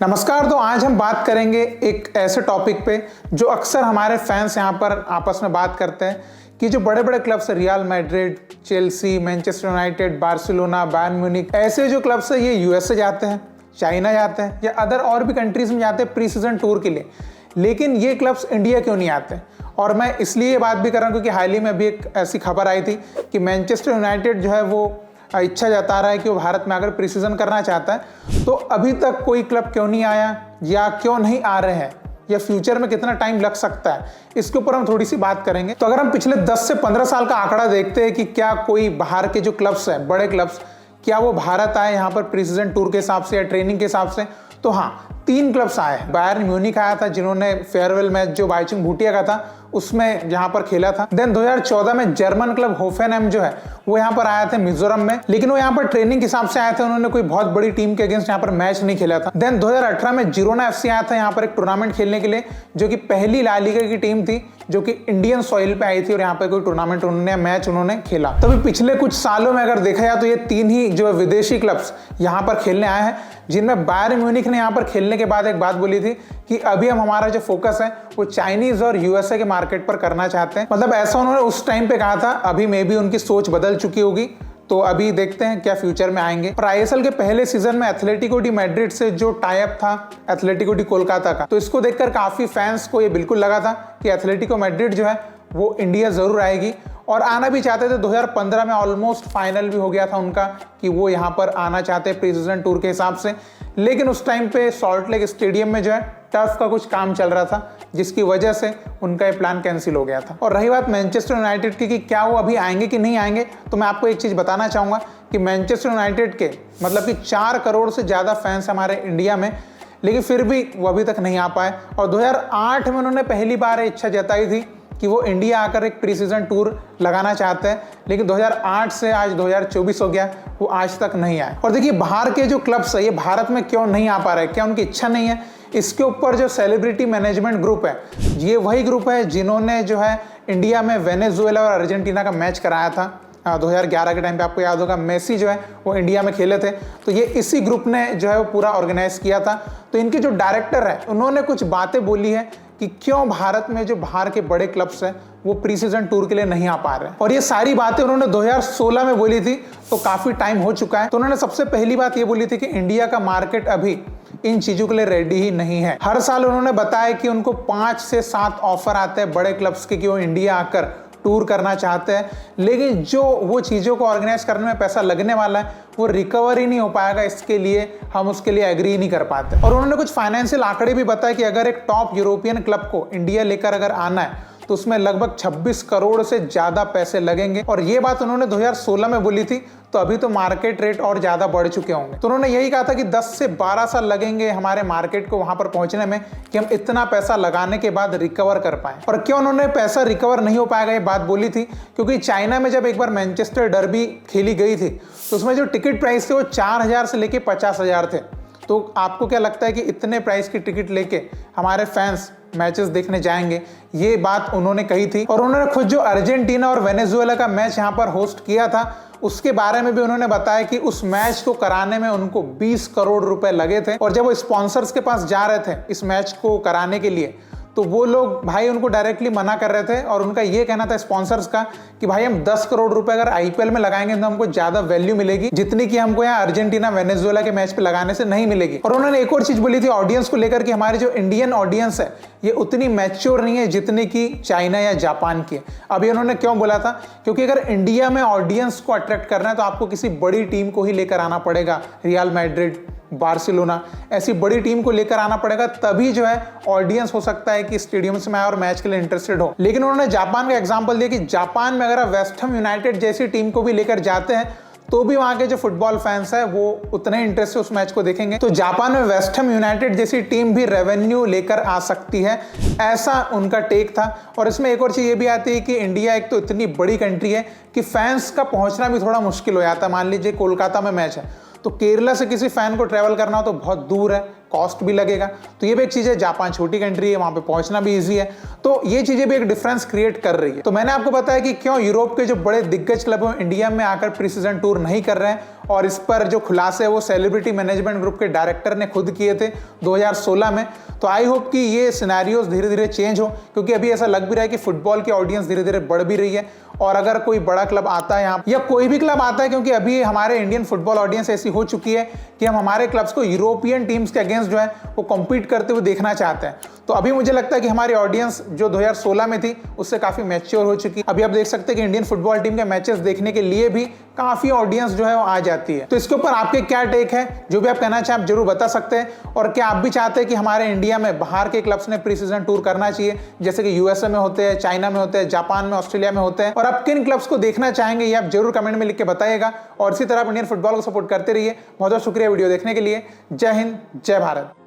नमस्कार। तो आज हम बात करेंगे एक ऐसे टॉपिक पे जो अक्सर हमारे फैंस यहाँ पर आपस में बात करते हैं कि जो बड़े बड़े क्लब्स है, real Madrid, Chelsea, Manchester United, Barcelona, Bayern Munich, ऐसे जो क्लब्स है ये यूएसए जाते हैं, चाइना जाते हैं या अदर और भी कंट्रीज में जाते हैं प्री सीजन टूर के लिए, लेकिन ये क्लब्स इंडिया क्यों नहीं आते। और मैं इसलिए ये बात भी कर रहा हूँ क्योंकि हाल ही में अभी एक ऐसी खबर आई थी कि मैनचेस्टर यूनाइटेड जो है वो इच्छा जता रहा है कि वो भारत में आकर प्री सीजन करना चाहता है। तो अभी तक कोई क्लब क्यों नहीं आया या क्यों नहीं आ रहे हैं या फ्यूचर में कितना टाइम लग सकता है, इसके ऊपर हम थोड़ी सी बात करेंगे। तो अगर हम पिछले 10 से 15 साल का आंकड़ा देखते हैं कि क्या कोई बाहर के जो क्लब्स हैं, बड़े क्लब्स, क्या वो भारत आए यहाँ पर प्री सीजन टूर के हिसाब से या ट्रेनिंग के हिसाब से, तो हाँ 3 क्लब्स आए हैं। बायर्न म्यूनिख आया था जिन्होंने फेयरवेल मैच जो बाइचुंग भूटिया का था उसमें यहाँ पर खेला था। देन 2014 में जर्मन क्लब होफेनहेम जो है वो यहाँ पर आया था मिजोरम में, लेकिन वो यहाँ पर ट्रेनिंग के हिसाब से आए थे, उन्होंने कोई बहुत बड़ी टीम के अगेंस्ट यहाँ पर मैच नहीं खेला था। देन 2018 में जिरोना एफसी आया था यहाँ पर एक टूर्नामेंट खेलने के लिए, जो कि पहली ला लीगा की टीम थी जो कि इंडियन सॉइल पे आई थी और यहाँ पर कोई टूर्नामेंट मैच उन्होंने खेला। तभी पिछले कुछ सालों में अगर देखा जाए तो ये 3 ही जो विदेशी क्लब्स यहाँ पर खेलने आए हैं, जिनमें बायर्न म्यूनिख ने यहाँ पर खेलने के बाद एक बात बोली थी कि अभी हम हमारा जो फोकस है वो चाइनीज और यूएसए के मार्केट पर करना चाहते हैं। मतलब ऐसा उन्होंने उस टाइम पे कहा था। अभी मे भी उनकी सोच बदल चुकी होगी, तो अभी देखते हैं क्या फ्यूचर में आएंगे। और आईएसएल के पहले सीजन में एथलेटिको डी मैड्रिड से जो टाई अप था एथलेटिको डी कोलकाता का, तो इसको देखकर काफी फैंस को ये बिल्कुल लगा था कि एथलेटिको मैड्रिड जो है वो इंडिया जरूर आएगी और आना भी चाहते थे। 2015 में ऑलमोस्ट फाइनल भी हो गया था उनका कि वो यहाँ पर आना चाहते हैं प्री सीजन टूर के हिसाब से, लेकिन उस टाइम पे सॉल्ट लेक स्टेडियम में जो है टर्फ का कुछ काम चल रहा था, जिसकी वजह से उनका ये प्लान कैंसिल हो गया था। और रही बात मैनचेस्टर यूनाइटेड की कि क्या वो अभी आएंगे कि नहीं आएंगे, तो मैं आपको एक चीज़ बताना चाहूँगा कि मैनचेस्टर यूनाइटेड के मतलब कि 4 करोड़ से ज़्यादा फैंस हमारे इंडिया में, लेकिन फिर भी वो अभी तक नहीं आ पाए। और 2008 में उन्होंने पहली बार इच्छा जताई थी कि वो इंडिया आकर एक प्री सीजन टूर लगाना चाहते हैं, लेकिन 2008 से आज 2024 हो गया, वो आज तक नहीं आए। और देखिए बाहर के जो क्लब्स है ये भारत में क्यों नहीं आ पा रहे, क्या उनकी इच्छा नहीं है? इसके ऊपर जो सेलिब्रिटी मैनेजमेंट ग्रुप है, ये वही ग्रुप है जिन्होंने जो है इंडिया में वेनेजुएला और अर्जेंटीना का मैच कराया था 2011 के टाइम पे। आपको याद होगा मेसी जो है वो इंडिया में खेले थे, तो ये इसी ग्रुप ने जो है वो पूरा ऑर्गेनाइज किया था। तो इनके जो डायरेक्टर है उन्होंने कुछ बातें बोली है कि क्यों भारत में जो बाहर के बड़े क्लब्स हैं वो प्री सीजन टूर के लिए नहीं आ पा रहे हैं। और ये सारी बातें उन्होंने 2016 में बोली थी, तो काफी टाइम हो चुका है। तो उन्होंने सबसे पहली बात ये बोली थी कि इंडिया का मार्केट अभी इन चीजों के लिए रेडी ही नहीं है। हर साल उन्होंने बताया कि उनको 5 से 7 ऑफर आते हैं बड़े क्लब्स के कि वो इंडिया आकर टूर करना चाहते हैं, लेकिन जो वो चीज़ों को ऑर्गेनाइज करने में पैसा लगने वाला है वो रिकवर ही नहीं हो पाएगा, इसके लिए हम उसके लिए एग्री नहीं कर पाते। और उन्होंने कुछ फाइनेंशियल आंकड़े भी बताए कि अगर एक टॉप यूरोपियन क्लब को इंडिया लेकर अगर आना है तो उसमें लगभग 26 करोड़ से ज़्यादा पैसे लगेंगे। और ये बात उन्होंने 2016 में बोली थी, तो अभी तो मार्केट रेट और ज़्यादा बढ़ चुके होंगे। तो उन्होंने यही कहा था कि 10 से 12 साल लगेंगे हमारे मार्केट को वहाँ पर पहुँचने में कि हम इतना पैसा लगाने के बाद रिकवर कर पाएँ। और क्यों उन्होंने पैसा रिकवर नहीं हो पाएगा ये बात बोली थी, क्योंकि चाइना में जब एक बार मैनचेस्टर डर्बी खेली गई थी तो उसमें जो टिकट प्राइस थे वो 4,000 से लेके 50,000 थे। तो आपको क्या लगता है कि इतने प्राइस की टिकट लेके हमारे फैंस मैचेस देखने जाएंगे? ये बात उन्होंने कही थी। और उन्होंने खुद जो अर्जेंटीना और वेनेजुएला का मैच यहाँ पर होस्ट किया था उसके बारे में भी उन्होंने बताया कि उस मैच को कराने में उनको 20 करोड़ रुपए लगे थे। और जब वो स्पॉन्सर्स के पास जा रहे थे इस मैच को कराने के लिए, तो वो लोग भाई उनको डायरेक्टली मना कर रहे थे और उनका ये कहना था स्पॉन्सर्स का कि भाई हम 10 करोड़ रुपए अगर आईपीएल में लगाएंगे तो हमको ज्यादा वैल्यू मिलेगी, जितनी कि हमको यहाँ अर्जेंटीना वेनेजुएला के मैच पे लगाने से नहीं मिलेगी। और उन्होंने एक और चीज बोली थी ऑडियंस को लेकर कि हमारी जो इंडियन ऑडियंस है ये उतनी मैच्योर नहीं है जितनी कि चाइना या जापान की है। अभी उन्होंने क्यों बोला था, क्योंकि अगर इंडिया में ऑडियंस को अट्रैक्ट करना है तो आपको किसी बड़ी टीम को ही लेकर आना पड़ेगा, रियल मैड्रिड, बार्सिलोना, ऐसी बड़ी टीम को लेकर आना पड़ेगा, तभी जो है ऑडियंस हो सकता है कि स्टेडियम्स में आए और मैच के लिए इंटरेस्टेड हो। लेकिन उन्होंने जापान का एग्जांपल दिया कि जापान में अगर आप वेस्ट हैम यूनाइटेड जैसी टीम को भी लेकर जाते हैं तो भी वहां के जो फुटबॉल फैंस है वो उतने इंटरेस्ट से उस मैच को देखेंगे। तो जापान में वेस्ट हैम यूनाइटेड जैसी टीम भी रेवेन्यू लेकर आ सकती है, ऐसा उनका टेक था। और इसमें एक और चीज ये भी आती है कि इंडिया एक तो इतनी बड़ी कंट्री है कि फैंस का पहुंचना भी थोड़ा मुश्किल हो जाता है। मान लीजिए कोलकाता में मैच है तो केरला से किसी फैन को ट्रैवल करना हो तो बहुत दूर है, कॉस्ट भी लगेगा। तो ये भी एक चीज़ है, जापान छोटी कंट्री है, वहाँ पे पहुँचना भी ईजी है। तो ये चीज़ें भी एक डिफरेंस क्रिएट कर रही है। तो मैंने आपको बताया कि क्यों यूरोप के जो बड़े दिग्गज क्लब हैं इंडिया में आकर प्री सीजन टूर नहीं कर रहे हैं और इस पर जो खुलासे वो सेलिब्रिटी मैनेजमेंट ग्रुप के डायरेक्टर ने खुद किए थे 2016 में। तो आई होप कि ये सिनेरियोज धीरे धीरे चेंज हो, क्योंकि अभी ऐसा लग भी रहा है कि फुटबॉल की ऑडियंस धीरे धीरे बढ़ भी रही है। और अगर कोई बड़ा क्लब आता है यहाँ या कोई भी क्लब आता है, क्योंकि अभी हमारे इंडियन फुटबॉल ऑडियंस ऐसी हो चुकी है कि हम हमारे क्लब्स को यूरोपियन टीम्स के अगेंस्ट जो है वो कॉम्पीट करते हुए देखना चाहते हैं। तो अभी मुझे लगता है कि हमारी ऑडियंस जो 2016 में थी उससे काफी मैच्योर हो चुकी है। अभी आप देख सकते हैं कि इंडियन फुटबॉल टीम के मैचेस देखने के लिए भी काफी ऑडियंस जो है वो आ जाती है। तो इसके ऊपर आपके क्या टेक है, जो भी आप कहना चाहें आप जरूर बता सकते हैं। और क्या आप भी चाहते हैं कि हमारे इंडिया में बाहर के क्लब्स ने प्री सीजन टूर करना चाहिए, जैसे कि यूएसए में होते हैं, चाइना में होते हैं, जापान में, ऑस्ट्रेलिया में होते हैं, और आप किन क्लब्स को देखना चाहेंगे ये आप जरूर कमेंट में लिख के बताइएगा। और इसी तरह आप इंडियन फुटबॉल को सपोर्ट करते रहिए। बहुत बहुत शुक्रिया वीडियो देखने के लिए। जय हिंद, जय भारत।